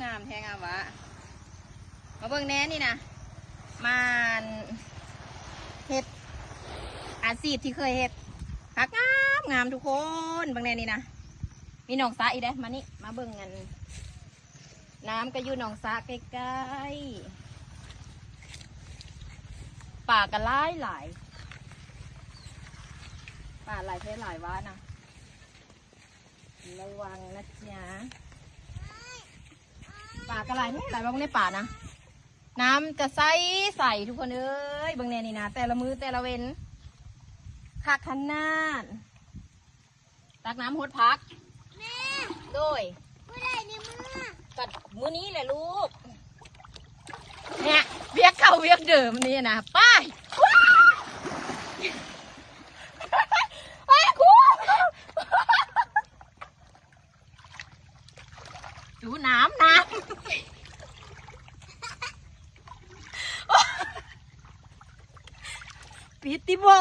งามแท้งามวะมาเบิ่งแน่นี่นะมันเห็ดอาชีพที่เคยเห็ดพักงามทุกคนเบิ่งแน่นี่นะมีหนองสาอีกเด้มานี่มาเบิ่งกันน้ำก็อยู่หนองสาใกล้ๆป่าก็หลายป่าหลายเพศหลายวะนะระวังนะจ๊ะป่ากระไรนี่หลายบ้างในป่านะน้ำจะใสทุกคนเอ้ยบางแนนี่นะแต่ละมือแต่ละเว้นคักขนาดตักน้ำหดพักแม่โดยเมื่อไรเนี่ยกัดมือนี้แหละลูกเนี่ยเวียกเก่าเวียกเดิมนี่นะไปดูน้ำปิดติบอ